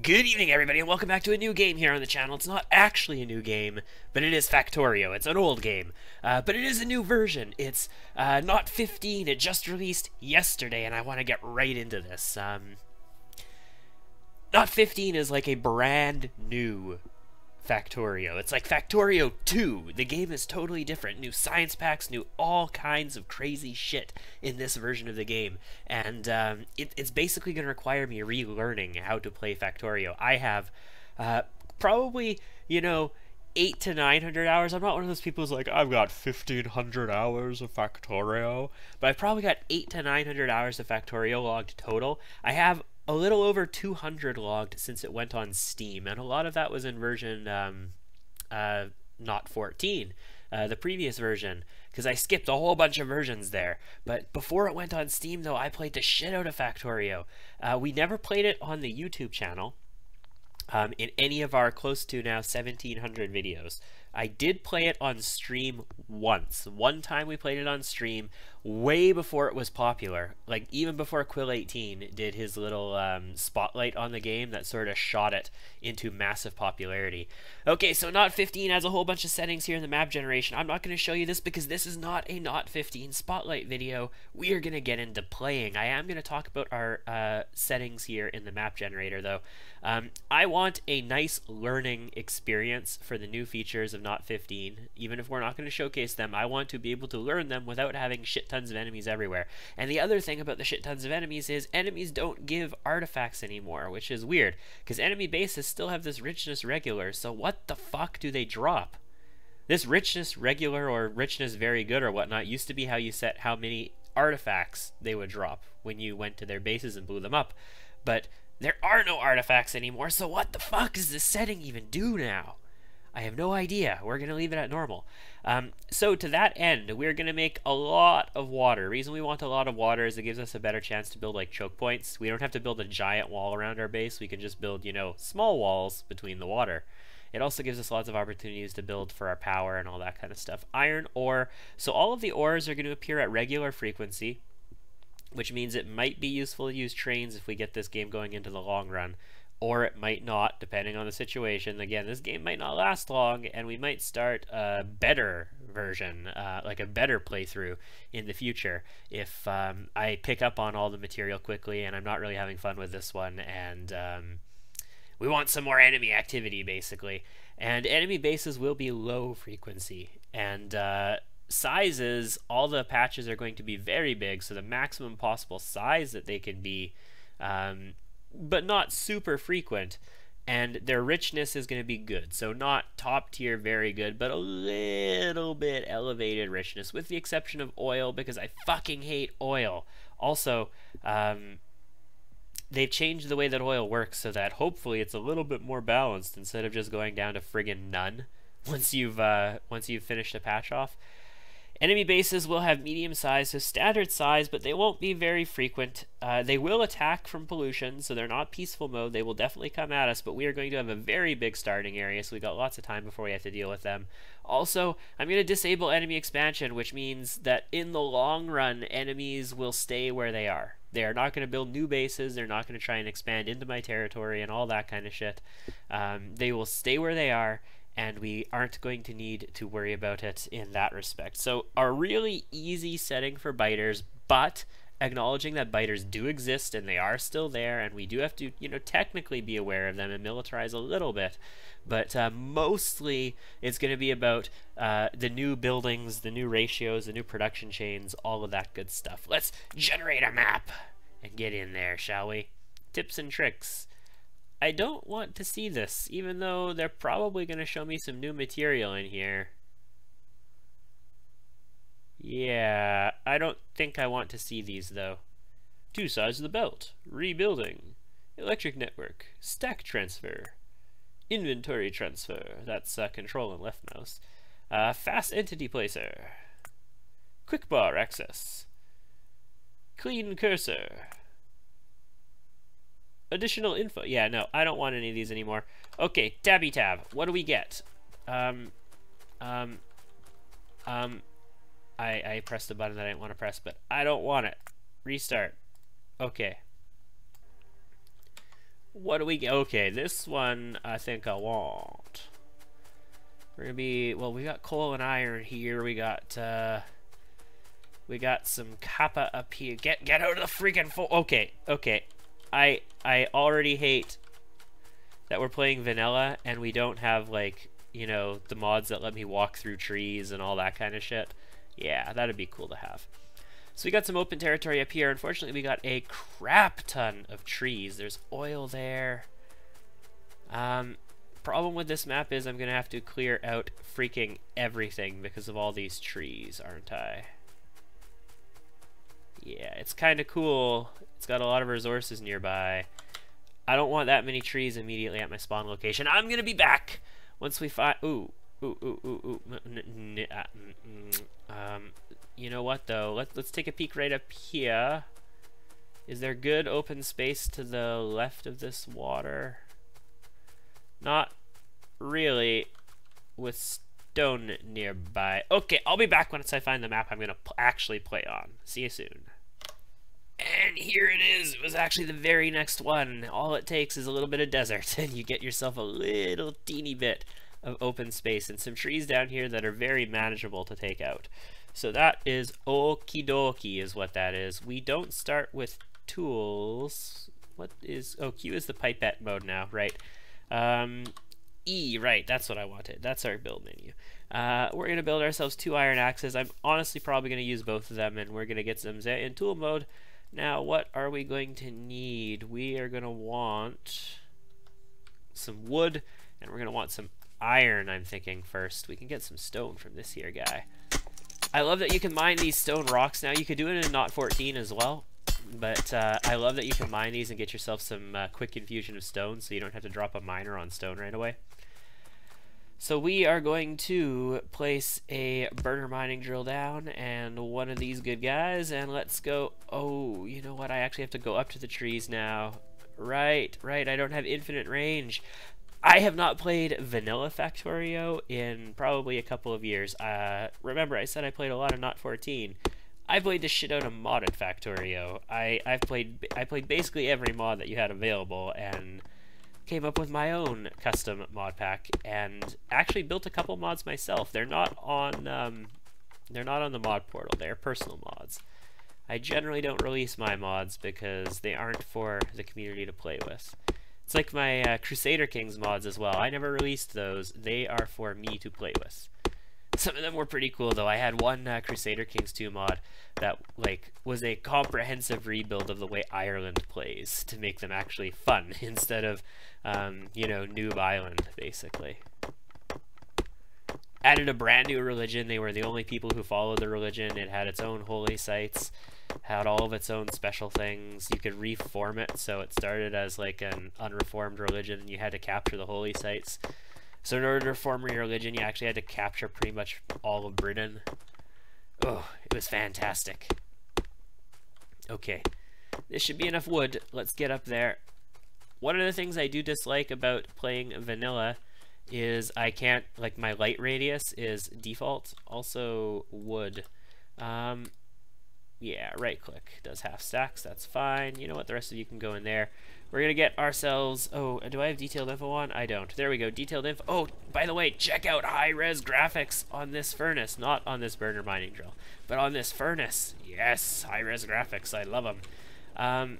Good evening, everybody, and welcome back to a new game here on the channel. It's not actually a new game, but it is Factorio. It's an old game, but it is a new version. It's not 15. It just released yesterday, and I want to get right into this. Not 15 is like a brand new Factorio. It's like Factorio 2. The game is totally different. New science packs, new all kinds of crazy shit in this version of the game. And it's basically going to require me relearning how to play Factorio. I have probably, 8 to 900 hours. I'm not one of those people who's like, I've got 1,500 hours of Factorio. But I've probably got 8 to 900 hours of Factorio logged total. I have a little over 200 logged since it went on Steam, and a lot of that was in version not 14, the previous version, because I skipped a whole bunch of versions there. But before it went on Steam, though, I played the shit out of Factorio. We never played it on the YouTube channel in any of our close to now 1,700 videos. I did play it on stream once. One time we played it on stream way before it was popular. Like, even before Quill18 did his little spotlight on the game that sort of shot it into massive popularity. Okay, so Not 15 has a whole bunch of settings here in the map generation. I'm not going to show you this because this is not a Not 15 spotlight video. We are going to get into playing. I am going to talk about our settings here in the map generator, though. I want a nice learning experience for the new features of Not 15. Even if we're not going to showcase them, I want to be able to learn them without having shit tons of enemies everywhere. And the other thing about the shit tons of enemies is enemies don't give artifacts anymore, which is weird, because enemy bases still have this richness regular, so what the fuck do they drop? This richness regular or richness very good or whatnot used to be how you set how many artifacts they would drop when you went to their bases and blew them up. But there are no artifacts anymore, so what the fuck does this setting even do now? I have no idea. We're going to leave it at normal. So to that end, we're going to make a lot of water. The reason we want a lot of water is it gives us a better chance to build like choke points. We don't have to build a giant wall around our base. We can just build, small walls between the water. It also gives us lots of opportunities to build for our power and all that kind of stuff. Iron ore. So all of the ores are going to appear at regular frequency, which means it might be useful to use trains if we get this game going into the long run. Or it might not, depending on the situation. Again, this game might not last long, and we might start a better version, like a better playthrough in the future if I pick up on all the material quickly and I'm not really having fun with this one, and we want some more enemy activity, basically. And enemy bases will be low frequency, and sizes, all the patches are going to be very big, so the maximum possible size that they can be, but not super frequent, and their richness is going to be good. So not top tier very good, but a little bit elevated richness, with the exception of oil, because I fucking hate oil. Also, they've changed the way that oil works so that hopefully it's a little bit more balanced instead of just going down to friggin' none once you've finished a patch off. Enemy bases will have medium size, so standard size, but they won't be very frequent. They will attack from pollution, so they're not peaceful mode. They will definitely come at us, but we are going to have a very big starting area, so we got lots of time before we have to deal with them. Also, I'm going to disable enemy expansion, which means that in the long run, enemies will stay where they are. They are not going to build new bases. They're not going to try and expand into my territory and all that kind of shit. They will stay where they are, and we aren't going to need to worry about it in that respect. So a really easy setting for biters, but acknowledging that biters do exist and they are still there, and we do have to, technically be aware of them and militarize a little bit. But mostly it's going to be about the new buildings, the new ratios, the new production chains, all of that good stuff. Let's generate a map and get in there, shall we? Tips and tricks. I don't want to see this, even though they're probably going to show me some new material in here. Yeah, I don't think I want to see these, though. Two sides of the belt. Rebuilding. Electric network. Stack transfer. Inventory transfer. That's control and left mouse. Fast entity placer. Quick bar access. Clean cursor. Additional info. Yeah, no, I don't want any of these anymore. Okay, tabby tab. What do we get? I pressed a button that I didn't want to press, but I don't want it. Restart. Okay. What do we get? Okay, this one I think I want. We're gonna be, well, we got coal and iron here. We got some copper up here. Get out of the freaking okay. I already hate that we're playing vanilla and we don't have, like, you know, the mods that let me walk through trees and all that kind of shit. Yeah, that'd be cool to have. So we got some open territory up here. Unfortunately, we got a crap ton of trees. There's oil there. Problem with this map is I'm gonna have to clear out freaking everything because of all these trees, aren't I? Yeah, it's kind of cool. It's got a lot of resources nearby. I don't want that many trees immediately at my spawn location. I'm gonna be back once we find. You know what though? Let's take a peek right up here. Is there good open space to the left of this water? Not really, with stone nearby. Okay, I'll be back once I find the map I'm gonna actually play on. See you soon. And here it is. It was actually the very next one. All it takes is a little bit of desert and you get yourself a little teeny bit of open space and some trees down here that are very manageable to take out. So that is okie dokie is what that is. We don't start with tools. What is, oh, Q is the pipette mode now, right? E, right, that's what I wanted. That's our build menu. We're gonna build ourselves 2 iron axes. I'm honestly probably gonna use both of them and we're gonna get some in tool mode. Now, what are we going to need? We are gonna want some wood and we're gonna want some iron, I'm thinking, first. We can get some stone from this here guy. I love that you can mine these stone rocks now. You could do it in Not 14 as well, but I love that you can mine these and get yourself some quick infusion of stone so you don't have to drop a miner on stone right away. So we are going to place a burner mining drill down and one of these good guys, and let's go. Oh, you know what? I actually have to go up to the trees now. Right, I don't have infinite range. I have not played vanilla Factorio in probably a couple of years. Remember, I said I played a lot of Not 14. I played the shit out of modded Factorio. I played basically every mod that you had available and came up with my own custom mod pack and actually built a couple mods myself. They're not on the mod portal. They're personal mods. I generally don't release my mods because they aren't for the community to play with. It's like my Crusader Kings mods as well. I never released those. They are for me to play with. Some of them were pretty cool though. I had one Crusader Kings 2 mod that was a comprehensive rebuild of the way Ireland plays to make them actually fun instead of you know, Noob Island basically. Added a brand new religion. They were the only people who followed the religion. It had its own holy sites, had all of its own special things. You could reform it, so it started as like an unreformed religion and you had to capture the holy sites. So in order to reform your religion, you actually had to capture pretty much all of Britain. Oh, it was fantastic. Okay, this should be enough wood. Let's get up there. One of the things I do dislike about playing vanilla is I can't, like, my light radius is default. Also wood. Yeah, right click does half stacks. That's fine. You know what? The rest of you can go in there. We're gonna get ourselves. Oh, do I have detailed info on? I don't. There we go. Detailed info. Oh, by the way, check out high-res graphics on this furnace, not on this burner mining drill, but on this furnace. Yes, high-res graphics. I love them.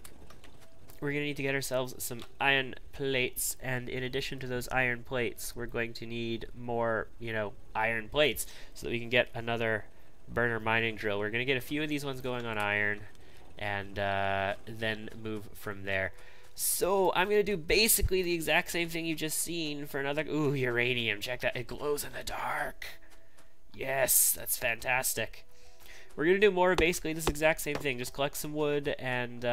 We're gonna need to get ourselves some iron plates, and in addition to those iron plates, we're going to need more, you know, iron plates so that we can get another burner mining drill. We're gonna get a few of these ones going on iron and then move from there. So I'm gonna do basically the exact same thing you just seen for another. Ooh, uranium, check that, it glows in the dark. Yes, that's fantastic. We're gonna do more of basically this exact same thing. Just collect some wood and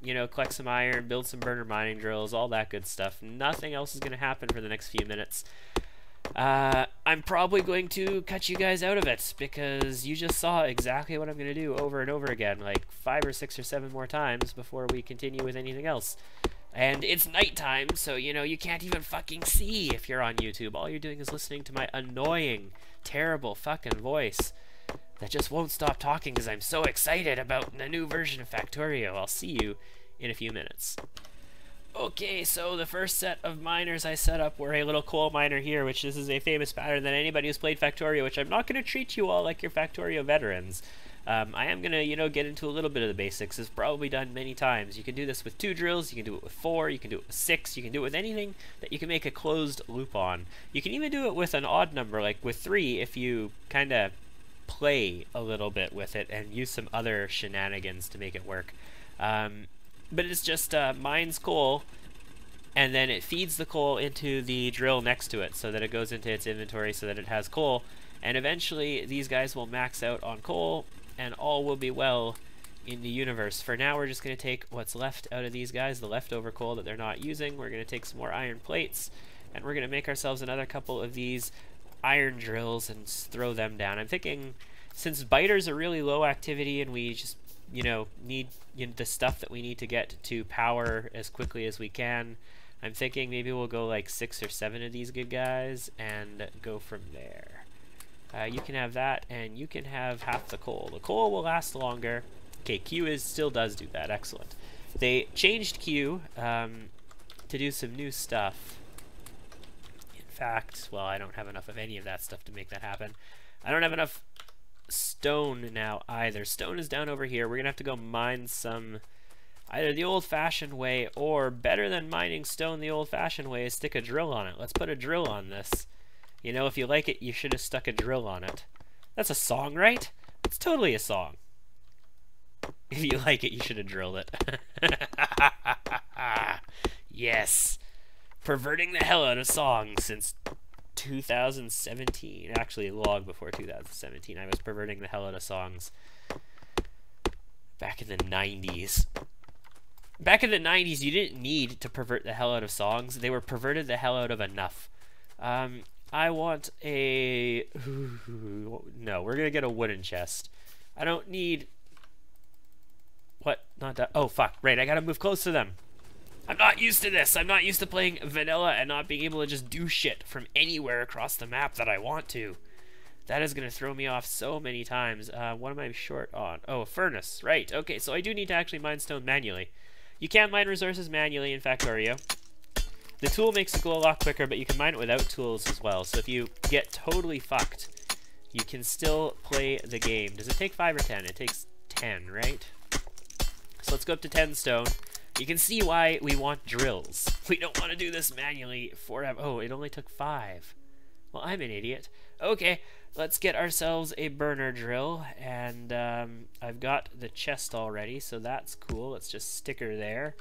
you know, collect some iron, build some burner mining drills, all that good stuff. Nothing else is gonna happen for the next few minutes. I'm probably going to cut you guys out of it because you just saw exactly what I'm going to do over and over again, like 5 or 6 or 7 more times before we continue with anything else. And it's nighttime, so, you know, you can't even fucking see if you're on YouTube. All you're doing is listening to my annoying, terrible fucking voice that just won't stop talking because I'm so excited about the new version of Factorio. I'll see you in a few minutes. Okay, so the first set of miners I set up were a little coal miner here, which this is a famous pattern that anybody who's played Factorio, which I'm not going to treat you all like your Factorio veterans. I am going to, get into a little bit of the basics. It's probably done many times. You can do this with 2 drills, you can do it with 4, you can do it with 6, you can do it with anything that you can make a closed loop on. You can even do it with an odd number, like with 3, if you kind of play a little bit with it and use some other shenanigans to make it work. But it's just mines coal, and then it feeds the coal into the drill next to it so that it goes into its inventory so that it has coal, and eventually these guys will max out on coal and all will be well in the universe. For now, we're just going to take what's left out of these guys, the leftover coal that they're not using. We're going to take some more iron plates, and we're going to make ourselves another couple of these iron drills and throw them down. I'm thinking, since biters are really low activity and we just, need the stuff that we need to get to power as quickly as we can, I'm thinking maybe we'll go like 6 or 7 of these good guys and go from there. You can have that, and you can have half the coal. The coal will last longer. Okay, Q still does do that. Excellent. They changed Q to do some new stuff. In fact, well, I don't have enough of any of that stuff to make that happen. I don't have enough stone now either. Stone is down over here. We're going to have to go mine some either the old-fashioned way, or better than mining stone the old-fashioned way is stick a drill on it. Let's put a drill on this. If you like it, you should have stuck a drill on it. That's a song, right? It's totally a song. If you like it, you should have drilled it. Yes. Perverting the hell out of songs since 2017. Actually, long before 2017, I was perverting the hell out of songs. Back in the 90s. Back in the 90s, you didn't need to pervert the hell out of songs. They were perverted the hell out of enough. I want a... No, we're going to get a wooden chest. I don't need... What? Not that... Oh, fuck. Right, I got to move close to them. I'm not used to this. I'm not used to playing vanilla and not being able to just do shit from anywhere across the map that I want to. That is going to throw me off so many times. What am I short on? Oh, a furnace. Right. Okay, so I do need to actually mine stone manually. You can mine resources manually in Factorio. The tool makes it go a lot quicker, but you can mine it without tools as well. So if you get totally fucked, you can still play the game. Does it take 5 or 10? It takes 10, right? So let's go up to 10 stone. You can see why we want drills. We don't want to do this manually forever. Oh, it only took 5. Well, I'm an idiot. Okay, let's get ourselves a burner drill, and I've got the chest already, so that's cool. Let's just stick her there,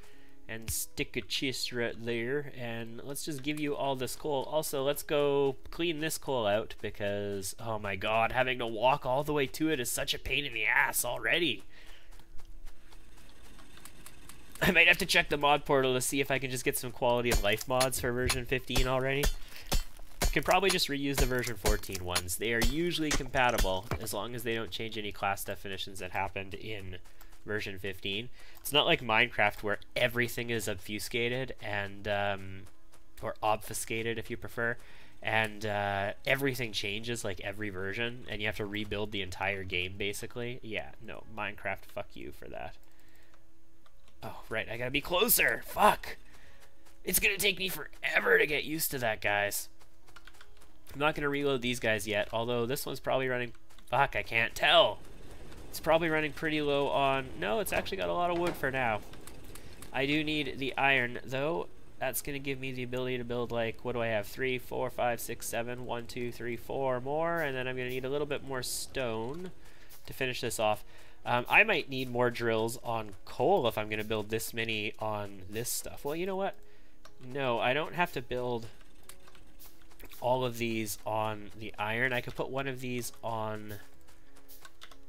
and stick a chest right there, and let's just give you all this coal. Also, let's go clean this coal out, because, oh my god, having to walk all the way to it is such a pain in the ass already. I might have to check the mod portal to see if I can just get some quality of life mods for version 15 already. Can probably just reuse the version 14 ones. They are usually compatible as long as they don't change any class definitions that happened in version 15. It's not like Minecraft where everything is obfuscated and or obfuscated if you prefer, and everything changes like every version and you have to rebuild the entire game basically. Yeah, no, Minecraft, fuck you for that. Oh, right, I gotta be closer. Fuck. It's gonna take me forever to get used to that, guys. I'm not going to reload these guys yet, although this one's probably running... Fuck, I can't tell. It's probably running pretty low on... No, it's actually got a lot of wood for now. I do need the iron, though. That's going to give me the ability to build, like, what do I have? 3, 4, 5, 6, 7, 1, 2, 3, 4 more, and then I'm going to need a little bit more stone to finish this off. I might need more drills on coal if I'm going to build this many on this stuff. Well, you know what? No, I don't have to build... all of these on the iron. I could put one of these on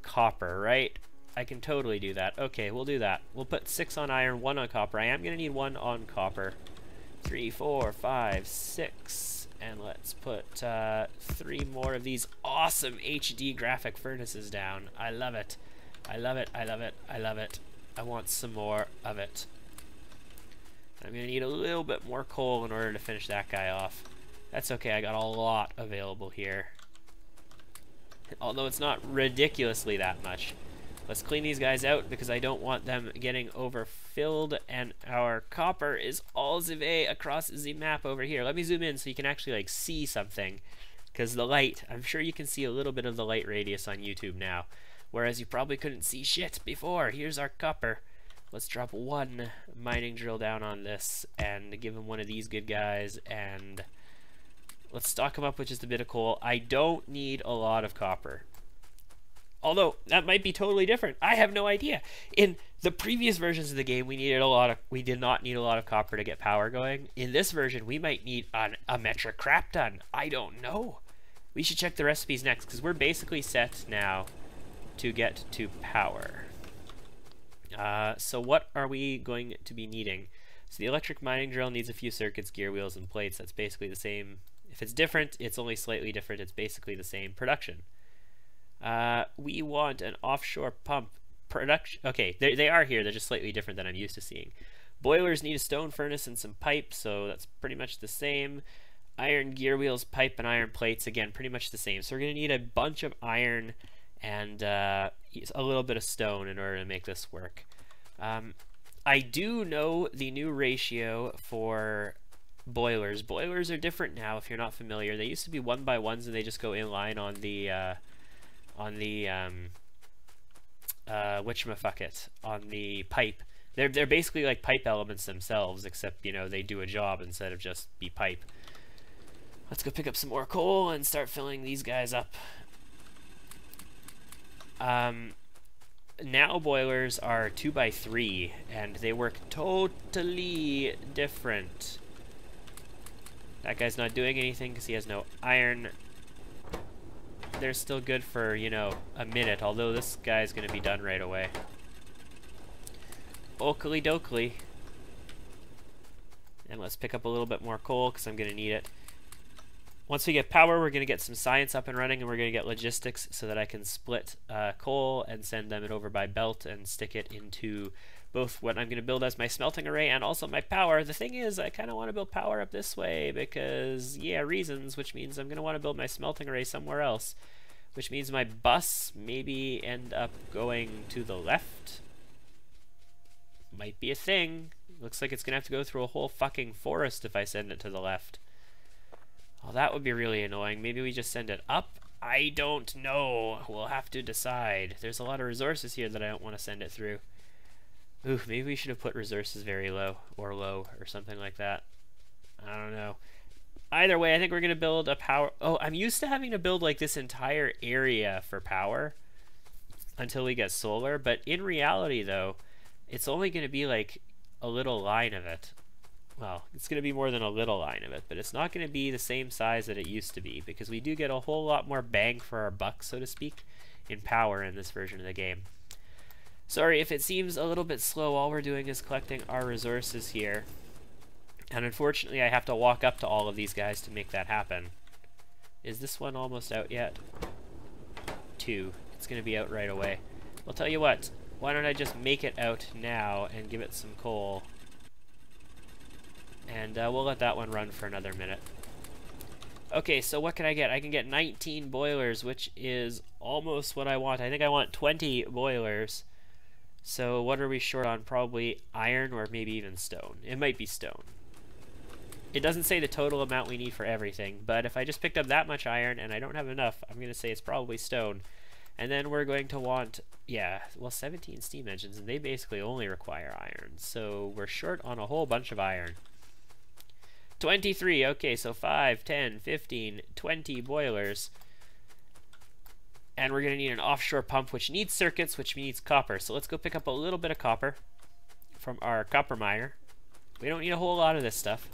copper, right? I can totally do that. Okay, we'll do that. We'll put 6 on iron, 1 on copper. I am going to need 1 on copper. 3, 4, 5, 6. And let's put 3 more of these awesome HD graphic furnaces down. I love it. I love it. I love it. I love it. I want some more of it. I'm going to need a little bit more coal in order to finish that guy off. That's okay, I got a lot available here. Although it's not ridiculously that much. Let's clean these guys out because I don't want them getting overfilled, and our copper is all the way across the map over here. Let me zoom in so you can actually like see something, because the light, I'm sure you can see a little bit of the light radius on YouTube now, whereas you probably couldn't see shit before. Here's our copper. Let's drop one mining drill down on this and give him one of these good guys, and let's stock him up with just a bit of coal. I don't need a lot of copper. Although that might be totally different. I have no idea. In the previous versions of the game, we did not need a lot of copper to get power going. In this version, we might need a metric crap ton. I don't know. We should check the recipes next, because we're basically set now to get to power. So what are we going to be needing? So the electric mining drill needs a few circuits, gear wheels, and plates. That's basically the same. If it's different, it's only slightly different. It's basically the same production. We want an offshore pump production. Okay, they are here. They're just slightly different than I'm used to seeing. Boilers need a stone furnace and some pipe, so that's pretty much the same. Iron gear wheels, pipe, and iron plates, again, pretty much the same. So we're going to need a bunch of iron and a little bit of stone in order to make this work. I do know the new ratio for boilers. Boilers are different now if you're not familiar. They used to be 1x1s and they just go in line on the whatchamafucket, on the pipe. They're basically like pipe elements themselves, except, you know, they do a job instead of just be pipe. Let's go pick up some more coal and start filling these guys up. Now boilers are 2x3 and they work totally different. That guy's not doing anything because he has no iron. They're still good for, you know, a minute, although this guy's gonna be done right away. Oakley dokley. And let's pick up a little bit more coal because I'm gonna need it. Once we get power, we're going to get some science up and running, and we're going to get logistics so that I can split coal and send them over by belt and stick it into both what I'm going to build as my smelting array and also my power. The thing is, I kind of want to build power up this way because, yeah, reasons, which means I'm going to want to build my smelting array somewhere else, which means my bus maybe end up going to the left. Might be a thing. Looks like it's going to have to go through a whole fucking forest if I send it to the left. Well, that would be really annoying. Maybe we just send it up? I don't know. We'll have to decide. There's a lot of resources here that I don't want to send it through. Ooh, maybe we should have put resources very low or something like that. I don't know. Either way, I think we're going to build a power... Oh, I'm used to having to build like this entire area for power until we get solar. But in reality, though, it's only going to be like a little line of it. Well, it's going to be more than a little line of it, but it's not going to be the same size that it used to be, because we do get a whole lot more bang for our buck, so to speak, in power in this version of the game. Sorry if it seems a little bit slow. All we're doing is collecting our resources here. And unfortunately, I have to walk up to all of these guys to make that happen. Is this one almost out yet? 2. It's going to be out right away. Well, tell you what. Why don't I just make it out now and give it some coal? And we'll let that one run for another minute. Okay, so what can I get? I can get 19 boilers, which is almost what I want. I think I want 20 boilers. So what are we short on? Probably iron or maybe even stone. It might be stone. It doesn't say the total amount we need for everything, but if I just picked up that much iron and I don't have enough, I'm going to say it's probably stone. And then we're going to want, yeah, well, 17 steam engines, and they basically only require iron. So we're short on a whole bunch of iron. 23, okay, so 5, 10, 15, 20 boilers. And we're going to need an offshore pump, which needs circuits, which needs copper. So let's go pick up a little bit of copper from our copper miner. We don't need a whole lot of this stuff.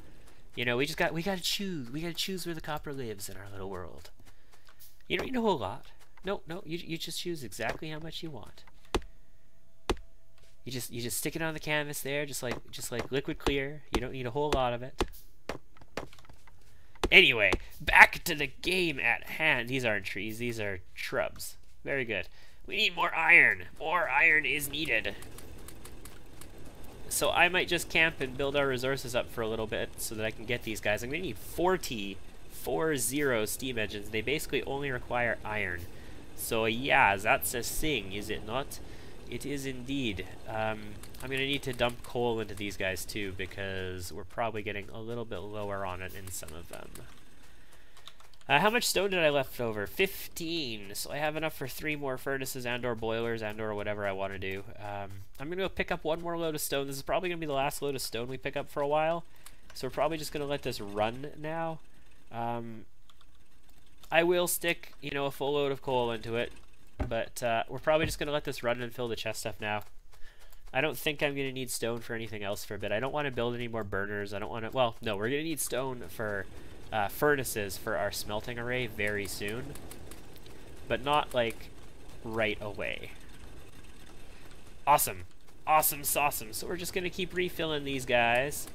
You know, we gotta choose. We gotta choose where the copper lives in our little world. You don't need a whole lot. No, you just choose exactly how much you want. You just stick it on the canvas there, just like liquid clear. You don't need a whole lot of it. Anyway, back to the game at hand. These aren't trees, these are shrubs. Very good. We need more iron. More iron is needed. So I might just camp and build our resources up for a little bit so that I can get these guys. I'm going to need 40 steam engines. They basically only require iron. So yeah, that's a thing, is it not? It is indeed. I'm going to need to dump coal into these guys too, because we're probably getting a little bit lower on it in some of them. How much stone did I left over? 15. So I have enough for 3 more furnaces and or boilers and or whatever I want to do. I'm going to go pick up 1 more load of stone. This is probably going to be the last load of stone we pick up for a while. So we're probably just going to let this run now. I will stick, you know, a full load of coal into it. But we're probably just going to let this run and fill the chest stuff now. I don't think I'm going to need stone for anything else for a bit. I don't want to build any more burners. I don't want to... Well, no, we're going to need stone for... furnaces for our smelting array very soon, but not like right away. Awesome, awesome, awesome. So we're just gonna keep refilling these guys,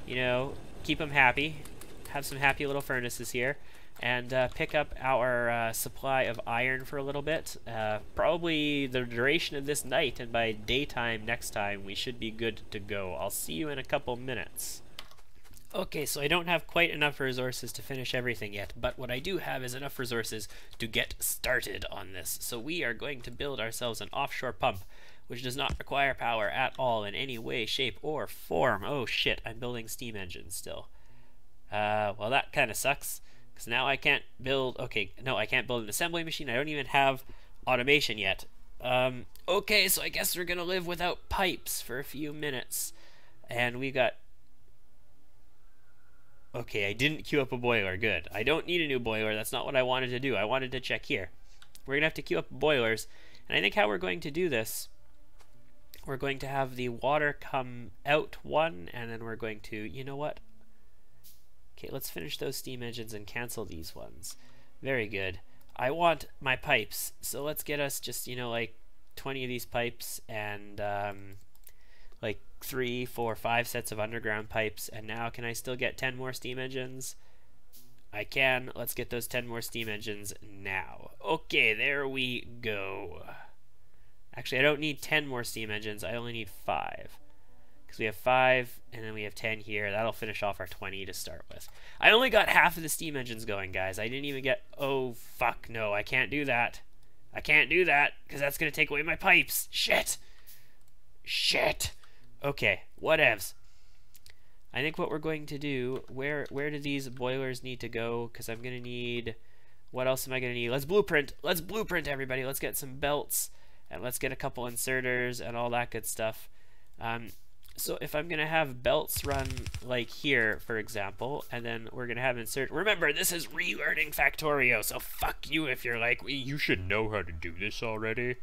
you know, keep them happy, have some happy little furnaces here, and pick up our supply of iron for a little bit, probably the duration of this night, and by daytime next time we should be good to go. I'll see you in a couple minutes. Okay, so I don't have quite enough resources to finish everything yet, but what I do have is enough resources to get started on this. So we are going to build ourselves an offshore pump, which does not require power at all in any way, shape, or form. Oh shit, I'm building steam engines still. Well, that kind of sucks, because now I can't build... Okay, no, I can't build an assembly machine. I don't even have automation yet. Okay, so I guess we're gonna live without pipes for a few minutes. And we got... Okay, I didn't queue up a boiler. Good. I don't need a new boiler. That's not what I wanted to do. I wanted to check here. We're going to have to queue up boilers. And I think how we're going to do this, we're going to have the water come out one, and then we're going to... You know what? Okay, let's finish those steam engines and cancel these ones. Very good. I want my pipes. So let's get us just, you know, like 20 of these pipes and... like 3, 4, 5 sets of underground pipes, and now can I still get 10 more steam engines? I can. Let's get those 10 more steam engines now. Okay, there we go. Actually, I don't need 10 more steam engines. I only need 5. Because we have 5, and then we have 10 here. That'll finish off our 20 to start with. I only got half of the steam engines going, guys. I didn't even get... Oh, fuck, no. I can't do that. I can't do that, because that's going to take away my pipes. Shit. Shit. Okay, whatevs. I think what we're going to do, where do these boilers need to go? Because I'm going to need, what else am I going to need? Let's blueprint. Let's blueprint, everybody. Let's get some belts, and let's get a couple inserters and all that good stuff. So if I'm going to have belts run like here, for example, and then we're going to have insert... Remember, this is relearning Factorio, so fuck you if you're like, you should know how to do this already.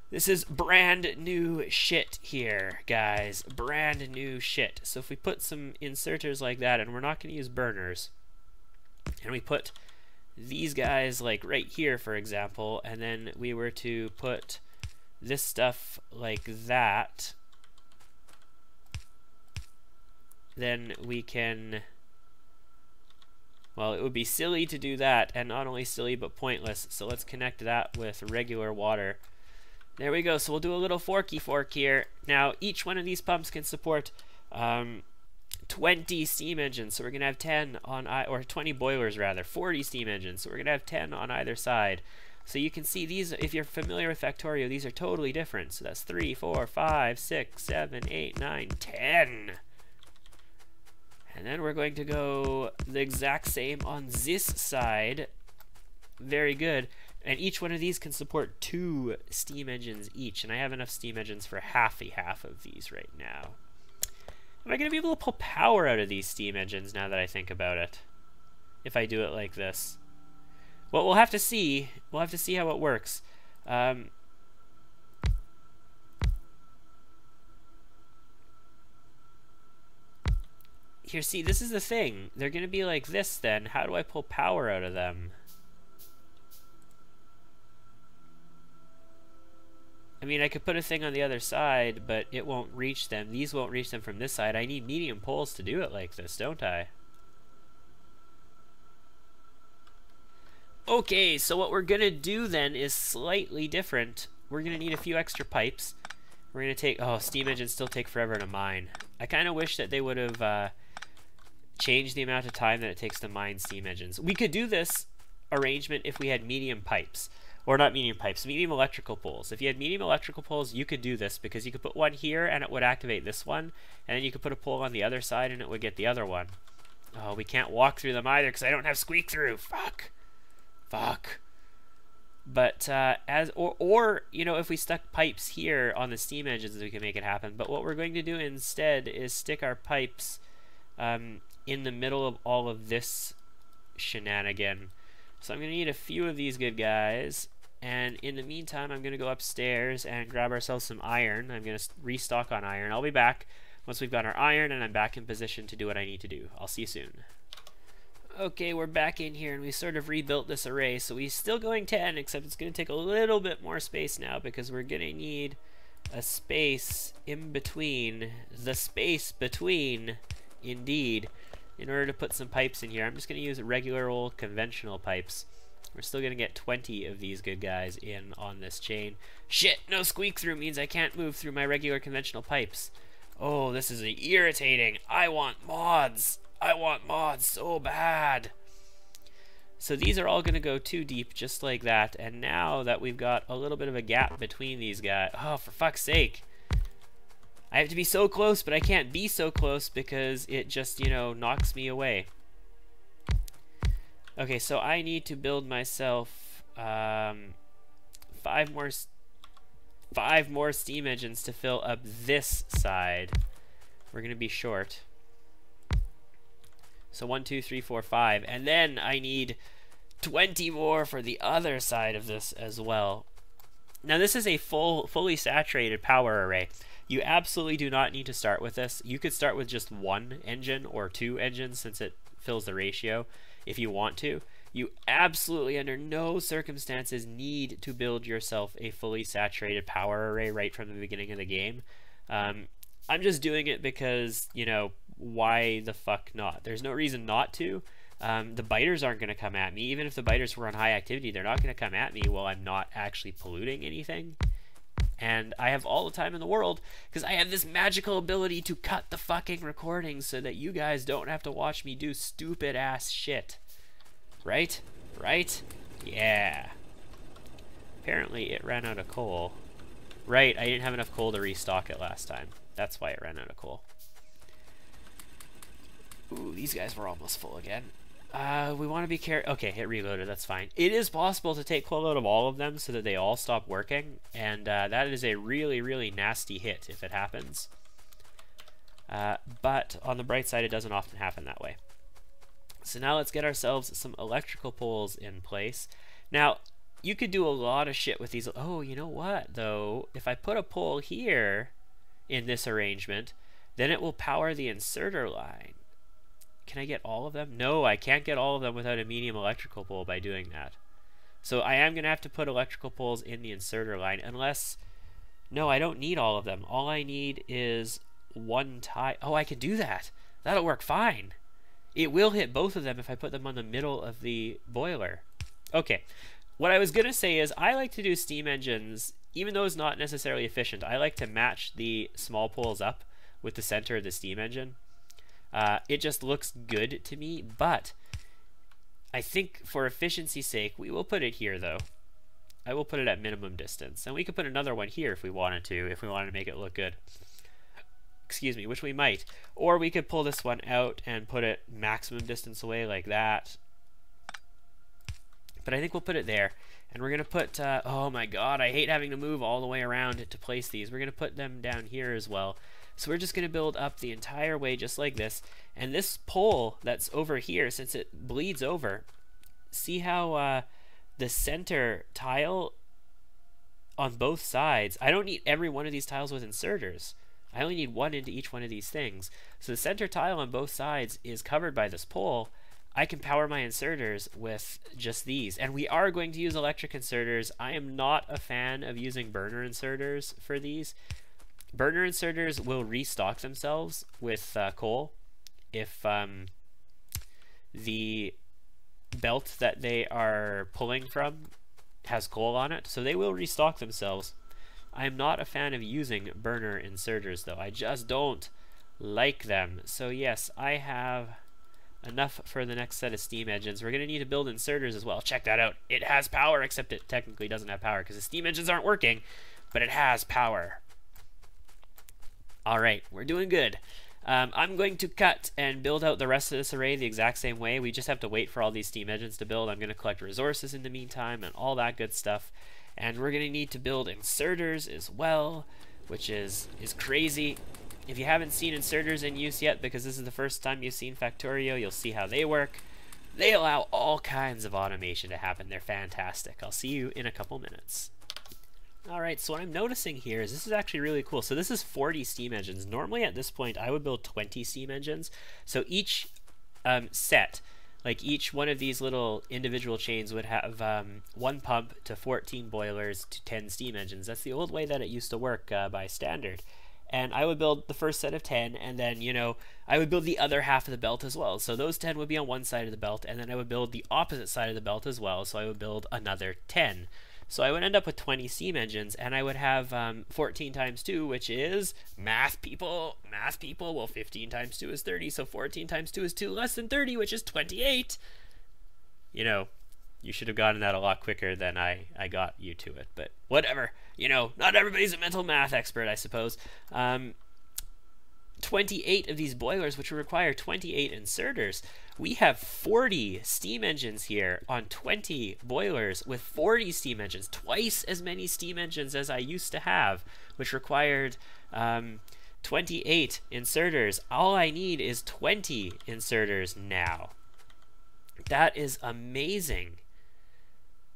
This is brand new shit here, guys. Brand new shit. So if we put some inserters like that, and we're not going to use burners, and we put these guys like right here, for example, and then we were to put this stuff like that, then we can... Well, it would be silly to do that, and not only silly, but pointless. So let's connect that with regular water. There we go. So we'll do a little forky fork here. Now, each one of these pumps can support 20 steam engines. So we're going to have 10 on, or 20 boilers rather, 40 steam engines. So we're going to have 10 on either side. So you can see these, if you're familiar with Factorio, these are totally different. So that's 3, 4, 5, 6, 7, 8, 9, 10. And then we're going to go the exact same on this side. Very good. And each one of these can support 2 steam engines each. And I have enough steam engines for half of these right now. Am I going to be able to pull power out of these steam engines now that I think about it? If I do it like this. Well, we'll have to see. We'll have to see how it works. Here, see, this is the thing. They're going to be like this then. How do I pull power out of them? I mean, I could put a thing on the other side, but it won't reach them. These won't reach them from this side. I need medium poles to do it like this, don't I? Okay, so what we're going to do then is slightly different. We're going to need a few extra pipes. We're going to take... Oh, steam engines still take forever to mine. I kind of wish that they would have changed the amount of time that it takes to mine steam engines. We could do this arrangement if we had medium pipes. Or not medium pipes, medium electrical poles. If you had medium electrical poles, you could do this because you could put one here and it would activate this one, and then you could put a pole on the other side and it would get the other one. Oh, we can't walk through them either because I don't have squeak through. Fuck. Fuck. But you know, if we stuck pipes here on the steam engines, we can make it happen. But what we're going to do instead is stick our pipes in the middle of all of this shenanigan. So I'm going to need a few of these good guys, and in the meantime I'm going to go upstairs and grab ourselves some iron. I'm going to restock on iron. I'll be back once we've got our iron and I'm back in position to do what I need to do. I'll see you soon. Okay, we're back in here and we sort of rebuilt this array, so we're still going 10, except it's going to take a little bit more space now because we're going to need a space in between, the space between, indeed, in order to put some pipes in here. I'm just going to use regular old conventional pipes. We're still going to get 20 of these good guys in on this chain. Shit, no squeak through means I can't move through my regular conventional pipes. Oh, this is irritating. I want mods. I want mods so bad. So these are all going to go too deep just like that. And now that we've got a little bit of a gap between these guys, oh, for fuck's sake. I have to be so close, but I can't be so close because it just, you know, knocks me away. Okay, so I need to build myself 5 more steam engines to fill up this side. We're going to be short. So 1, 2, 3, 4, 5. And then I need 20 more for the other side of this as well. Now this is a fully saturated power array. You absolutely do not need to start with this. You could start with just 1 engine or 2 engines since it fills the ratio if you want to. You absolutely under no circumstances need to build yourself a fully saturated power array right from the beginning of the game. I'm just doing it because, you know, why the fuck not? There's no reason not to. The biters aren't going to come at me. Even if the biters were on high activity, they're not going to come at me while I'm not actually polluting anything. And I have all the time in the world because I have this magical ability to cut the fucking recording so that you guys don't have to watch me do stupid ass shit. Right? Right? Yeah. Apparently it ran out of coal. Right, I didn't have enough coal to restock it last time. That's why it ran out of coal. Ooh, these guys were almost full again. We want to be careful. Okay, hit reloaded, that's fine. It is possible to take coal out of all of them so that they all stop working, and that is a really, really nasty hit if it happens. But on the bright side, it doesn't often happen that way. So now let's get ourselves some electrical poles in place. Now, you could do a lot of shit with these. Oh, you know what, though? If I put a pole here in this arrangement, then it will power the inserter line. Can I get all of them? No, I can't get all of them without a medium electrical pole by doing that. So I am going to have to put electrical poles in the inserter line unless... No, I don't need all of them. All I need is 1 tie. Oh, I can do that. That'll work fine. It will hit both of them if I put them on the middle of the boiler. Okay. What I was going to say is I like to do steam engines, even though it's not necessarily efficient. I like to match the small poles up with the center of the steam engine. It just looks good to me, but I think for efficiency's sake, we will put it here, though. I will put it at minimum distance. And we could put another one here if we wanted to make it look good. Excuse me, which we might. Or we could pull this one out and put it maximum distance away like that. But I think we'll put it there. And we're going to put, oh my god, I hate having to move all the way around to place these. We're going to put them down here as well. So we're just going to build up the entire way just like this. And this pole that's over here, since it bleeds over, see how the center tile on both sides, I don't need every one of these tiles with inserters. I only need 1 into each one of these things. So the center tile on both sides is covered by this pole. I can power my inserters with just these. And we are going to use electric inserters. I am not a fan of using burner inserters for these. Burner inserters will restock themselves with coal if the belt that they are pulling from has coal on it, so they will restock themselves. I am not a fan of using burner inserters, though. I just don't like them. So yes, I have enough for the next set of steam engines. We're going to need to build inserters as well. Check that out. It has power, except it technically doesn't have power because the steam engines aren't working, but it has power. All right, we're doing good. I'm going to cut and build out the rest of this array the exact same way. We just have to wait for all these steam engines to build. I'm going to collect resources in the meantime and all that good stuff. And we're going to need to build inserters as well, which is crazy. If you haven't seen inserters in use yet, because this is the first time you've seen Factorio, you'll see how they work. They allow all kinds of automation to happen. They're fantastic. I'll see you in a couple minutes. Alright, so what I'm noticing here is this is actually really cool. So this is 40 steam engines. Normally at this point I would build 20 steam engines. So each set, like each one of these little individual chains would have 1 pump to 14 boilers to 10 steam engines. That's the old way that it used to work by standard. And I would build the first set of 10, and then, you know, I would build the other half of the belt as well. So those 10 would be on one side of the belt, and then I would build the opposite side of the belt as well. So I would build another 10. So I would end up with 20 steam engines, and I would have 14 times 2, which is, math people, well 15 times 2 is 30, so 14 times 2 is 2 less than 30, which is 28. You know, you should have gotten that a lot quicker than I got you to it, but whatever. You know, not everybody's a mental math expert, I suppose. 28 of these boilers, which would require 28 inserters. We have 40 steam engines here on 20 boilers with 40 steam engines, twice as many steam engines as I used to have, which required 28 inserters. All I need is 20 inserters now. That is amazing.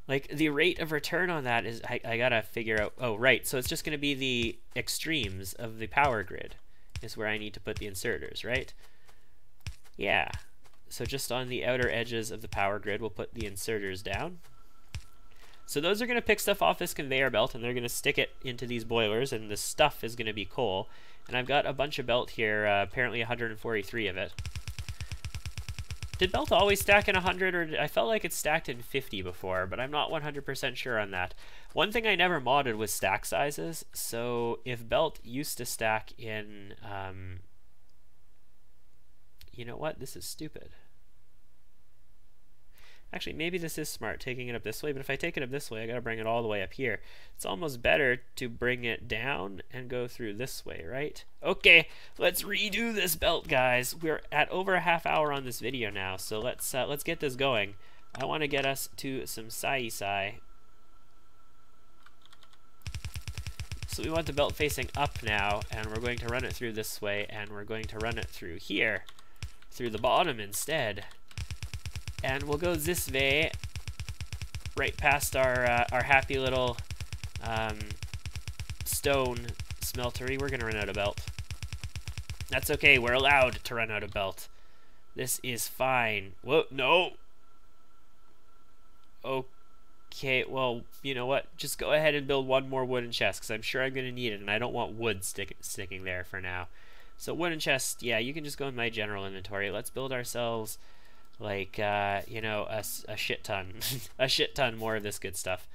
Like, the rate of return on that is, I gotta figure out, oh, right, so it's just gonna be the extremes of the power grid is where I need to put the inserters, right? Yeah. So just on the outer edges of the power grid, we'll put the inserters down. So those are going to pick stuff off this conveyor belt, and they're going to stick it into these boilers, and the stuff is going to be coal. And I've got a bunch of belt here, apparently 143 of it. Did belt always stack in 100, or I felt like it stacked in 50 before, but I'm not 100% sure on that. One thing I never modded was stack sizes, so if belt used to stack in, you know what, this is stupid. Actually, maybe this is smart, taking it up this way, but if I take it up this way, I gotta bring it all the way up here. It's almost better to bring it down and go through this way, right? Okay, let's redo this belt, guys. We're at over a half hour on this video now, so let's get this going. I want to get us to some sai. So we want the belt facing up now, and we're going to run it through this way, and we're going to run it through here, through the bottom instead. And we'll go this way, right past our happy little stone smeltery. We're gonna run out of belt. That's okay, we're allowed to run out of belt. This is fine. Whoa, no! Okay, well, you know what? Just go ahead and build one more wooden chest, because I'm sure I'm gonna need it, and I don't want wood sticking there for now. So wooden chest, yeah, you can just go in my general inventory. Let's build ourselves, like, you know, a shit ton. A shit ton more of this good stuff.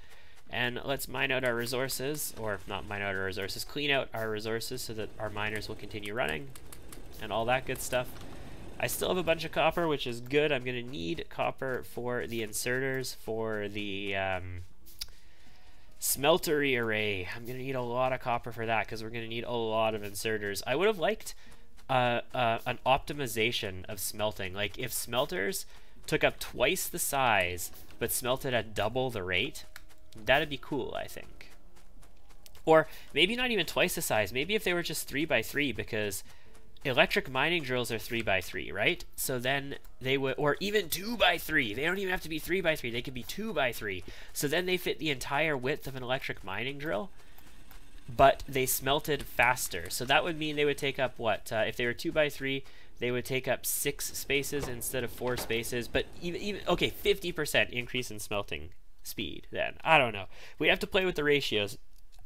And let's mine out our resources, or not mine out our resources, clean out our resources so that our miners will continue running and all that good stuff. I still have a bunch of copper, which is good. I'm going to need copper for the inserters, for the smeltery array. I'm going to need a lot of copper for that because we're going to need a lot of inserters. I would have liked an optimization of smelting. Like, if smelters took up twice the size but smelted at double the rate, that'd be cool, I think. Or maybe not even twice the size. Maybe if they were just 3x3, because electric mining drills are 3x3, right? So then they would, or even 2x3. They don't even have to be 3x3. They could be 2x3. So then they fit the entire width of an electric mining drill, but they smelted faster. So that would mean they would take up what? If they were 2x3, they would take up 6 spaces instead of 4 spaces. But even okay, 50% increase in smelting speed. Then I don't know. We have to play with the ratios.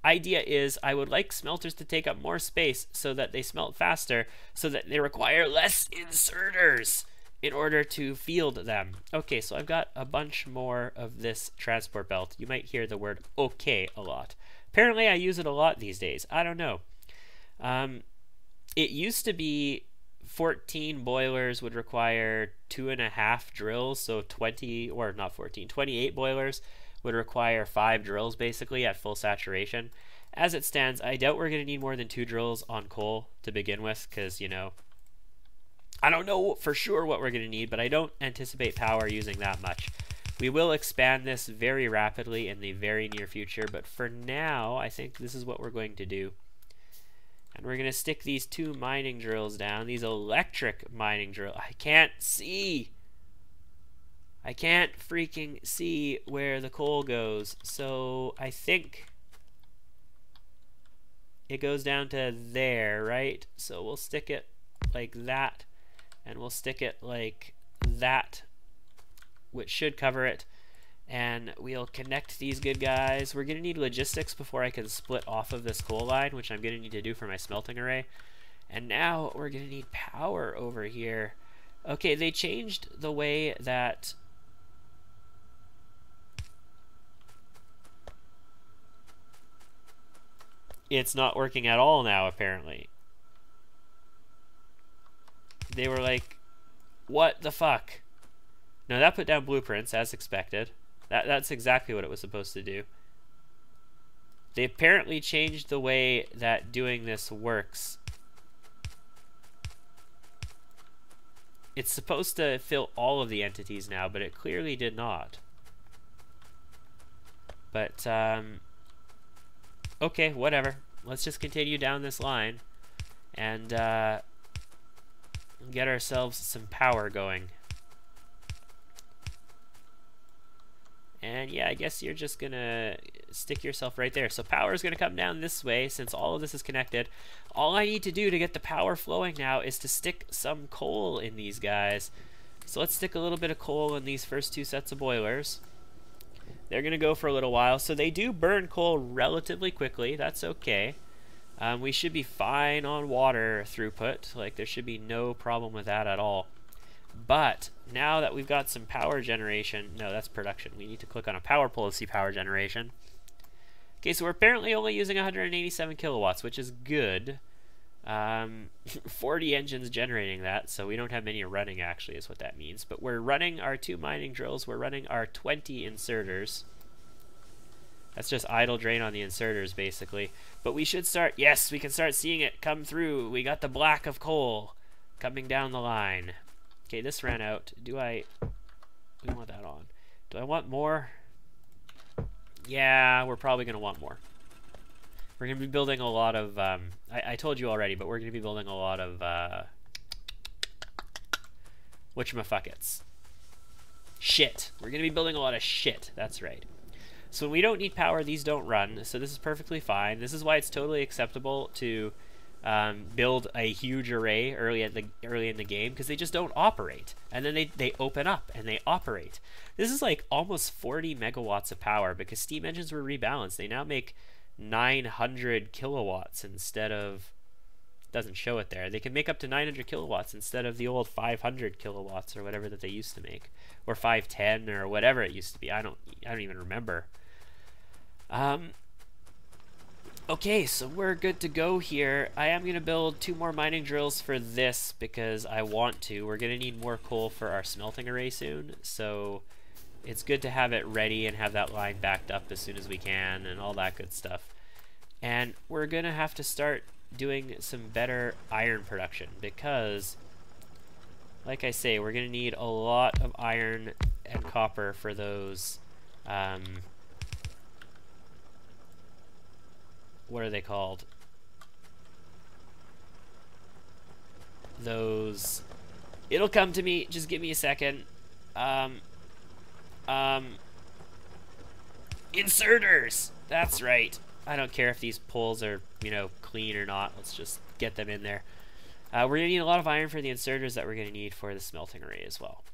Idea is I would like smelters to take up more space so that they smelt faster, so that they require less inserters in order to field them. Okay, so I've got a bunch more of this transport belt. You might hear the word okay a lot. Apparently I use it a lot these days. I don't know. It used to be 14 boilers would require 2.5 drills, so 20, or not 14, 28 boilers would require 5 drills basically at full saturation. As it stands, I doubt we're going to need more than 2 drills on coal to begin with, because, you know, I don't know for sure what we're going to need, but I don't anticipate power using that much. We will expand this very rapidly in the very near future, but for now, I think this is what we're going to do. And we're going to stick these 2 mining drills down, these electric mining drills. I can't see. I can't freaking see where the coal goes. So I think it goes down to there, right? So we'll stick it like that, and we'll stick it like that, which should cover it. And we'll connect these good guys. We're going to need logistics before I can split off of this coal line, which I'm going to need to do for my smelting array. And now we're going to need power over here. Okay, they changed the way that it's not working at all now, apparently. They were like, what the fuck? No, that put down blueprints, as expected. That's exactly what it was supposed to do. They apparently changed the way that doing this works. It's supposed to fill all of the entities now, but it clearly did not. But, okay, whatever. Let's just continue down this line and get ourselves some power going. And yeah, I guess you're just gonna stick yourself right there. So power is gonna come down this way since all of this is connected. All I need to do to get the power flowing now is to stick some coal in these guys. So let's stick a little bit of coal in these first 2 sets of boilers. They're gonna go for a little while. So they do burn coal relatively quickly. That's okay. We should be fine on water throughput. Like, there should be no problem with that at all. But now that we've got some power generation, no, that's production. We need to click on a power pole to see power generation. Okay, so we're apparently only using 187 kilowatts, which is good. 40 engines generating that, so we don't have many running, actually, is what that means. But we're running our 2 mining drills. We're running our 20 inserters. That's just idle drain on the inserters, basically. But we should start, yes, we can start seeing it come through. We got the black of coal coming down the line. Okay, this ran out. We want that on. Do I want more? Yeah, we're probably going to want more. We're going to be building a lot of, I told you already, but we're going to be building a lot of, whatchamafuckets. Shit. We're going to be building a lot of shit. That's right. So when we don't need power, these don't run. So this is perfectly fine. This is why it's totally acceptable to build a huge array early in the game, because they just don't operate, and then they open up and they operate. This is like almost 40 megawatts of power because steam engines were rebalanced. They now make 900 kilowatts instead of, doesn't show it there. They can make up to 900 kilowatts instead of the old 500 kilowatts or whatever that they used to make, or 510 or whatever it used to be. I don't even remember. Okay, so we're good to go here. I am going to build 2 more mining drills for this because I want to. We're going to need more coal for our smelting array soon, so it's good to have it ready and have that line backed up as soon as we can and all that good stuff. And we're going to have to start doing some better iron production because, like I say, we're going to need a lot of iron and copper for those what are they called? Those, it'll come to me, just give me a second. Inserters! That's right. I don't care if these poles are, you know, clean or not. Let's just get them in there. We're going to need a lot of iron for the inserters that we're going to need for the smelting array as well.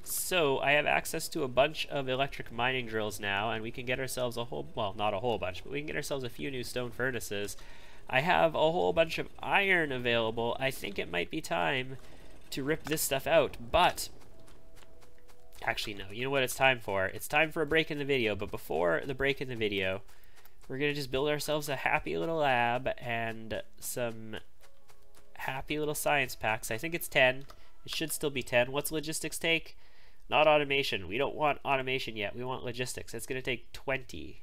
So I have access to a bunch of electric mining drills now, and we can get ourselves a whole, well, not a whole bunch, but we can get ourselves a few new stone furnaces. I have a whole bunch of iron available. I think it might be time to rip this stuff out, but actually no, you know what it's time for? It's time for a break in the video, but before the break in the video, we're going to just build ourselves a happy little lab and some happy little science packs. I think it's 10. It should still be 10. What's logistics take? Not automation. We don't want automation yet. We want logistics. It's going to take 20.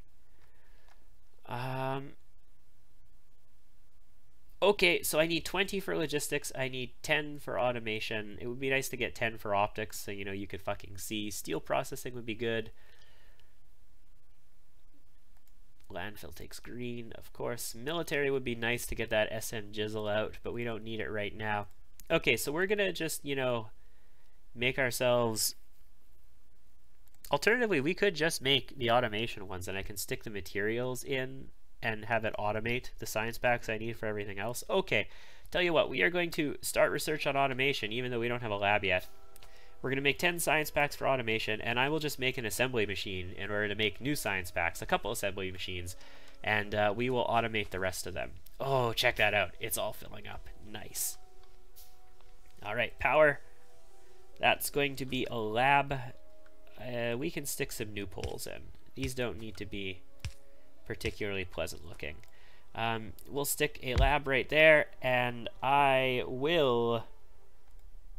Okay, so I need 20 for logistics. I need 10 for automation. It would be nice to get 10 for optics, so you know you could fucking see. Steel processing would be good. Landfill takes green, of course. Military would be nice to get that SM jizzle out, but we don't need it right now. Okay, so we're gonna just, you know, make ourselves... Alternatively, we could just make the automation ones, and I can stick the materials in and have it automate the science packs I need for everything else. Okay, tell you what, we are going to start research on automation, even though we don't have a lab yet. We're going to make 10 science packs for automation, and I will just make an assembly machine in order to make new science packs, a couple assembly machines, and we will automate the rest of them. Oh, check that out. It's all filling up. Nice. All right, power. That's going to be a lab. We can stick some new poles in. These don't need to be particularly pleasant looking. We'll stick a lab right there, and I will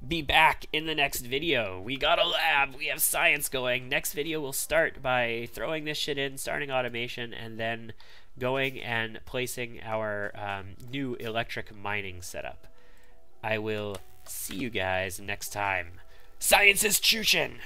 be back in the next video. We got a lab, we have science going. Next video we'll start by throwing this shit in, starting automation, and then going and placing our new electric mining setup. I will see you guys next time. Science is chuchin'!